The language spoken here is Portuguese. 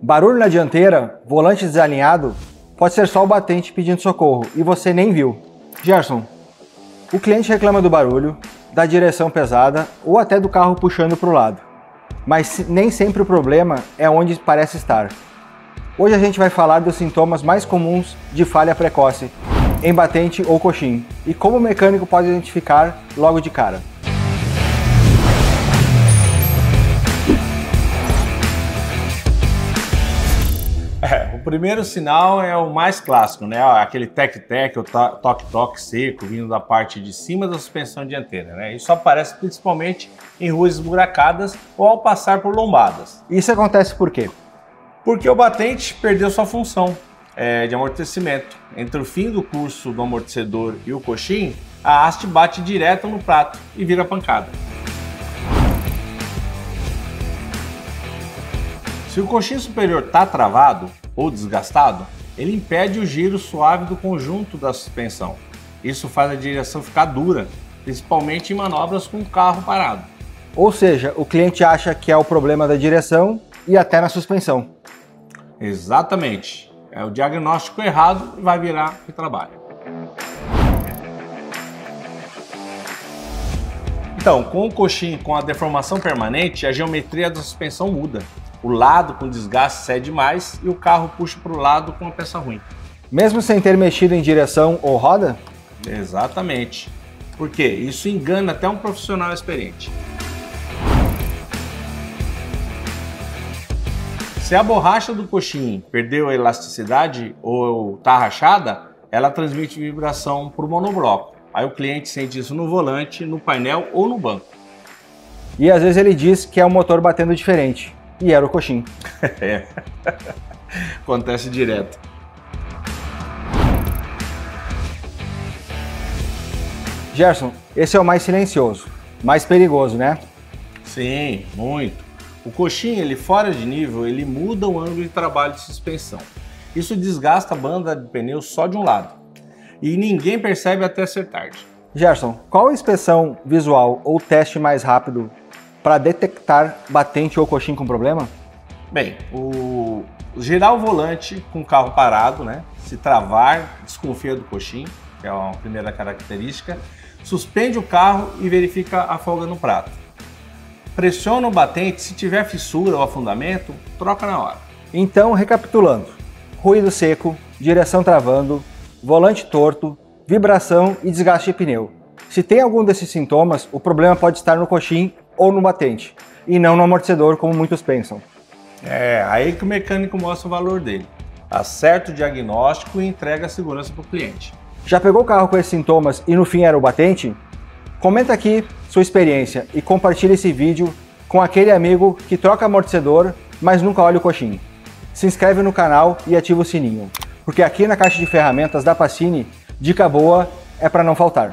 Barulho na dianteira, volante desalinhado, pode ser só o batente pedindo socorro e você nem viu. Gerson, o cliente reclama do barulho, da direção pesada ou até do carro puxando para o lado. Mas nem sempre o problema é onde parece estar. Hoje a gente vai falar dos sintomas mais comuns de falha precoce em batente ou coxim e como o mecânico pode identificar logo de cara. O primeiro sinal é o mais clássico, né? Aquele tec-tec, o toque-toque seco vindo da parte de cima da suspensão dianteira, né? Isso aparece principalmente em ruas esburacadas ou ao passar por lombadas. Isso acontece por quê? Porque o batente perdeu sua função de amortecimento. Entre o fim do curso do amortecedor e o coxim, a haste bate direto no prato e vira pancada. Se o coxim superior está travado ou desgastado, ele impede o giro suave do conjunto da suspensão. Isso faz a direção ficar dura, principalmente em manobras com o carro parado. Ou seja, o cliente acha que é o problema da direção e até na suspensão. Exatamente. É o diagnóstico errado e vai virar retrabalho. Então, com o coxim com a deformação permanente, a geometria da suspensão muda. O lado com desgaste cede mais e o carro puxa para o lado com a peça ruim. Mesmo sem ter mexido em direção ou roda? Exatamente. Por quê? Isso engana até um profissional experiente. Se a borracha do coxim perdeu a elasticidade ou está rachada, ela transmite vibração para o monobloco. Aí o cliente sente isso no volante, no painel ou no banco. E às vezes ele diz que é o motor batendo diferente. E era o coxim. É. Acontece direto. Gerson, esse é o mais silencioso, mais perigoso, né? Sim, muito. O coxim, ele fora de nível, ele muda o ângulo de trabalho de suspensão. Isso desgasta a banda de pneu só de um lado. E ninguém percebe até ser tarde. Gerson, qual a inspeção visual ou teste mais rápido para detectar batente ou coxim com problema? Bem, girar o volante com o carro parado, né? Se travar, desconfia do coxim, que é a primeira característica. Suspende o carro e verifica a folga no prato. Pressiona o batente, se tiver fissura ou afundamento, troca na hora. Então, recapitulando: ruído seco, direção travando, volante torto, vibração e desgaste de pneu. Se tem algum desses sintomas, o problema pode estar no coxim ou no batente, e não no amortecedor, como muitos pensam. É aí que o mecânico mostra o valor dele. Acerta o diagnóstico e entrega a segurança para o cliente. Já pegou o carro com esses sintomas e no fim era o batente? Comenta aqui sua experiência e compartilhe esse vídeo com aquele amigo que troca amortecedor, mas nunca olha o coxim. Se inscreve no canal e ativa o sininho, porque aqui na caixa de ferramentas da Pacini, dica boa é para não faltar.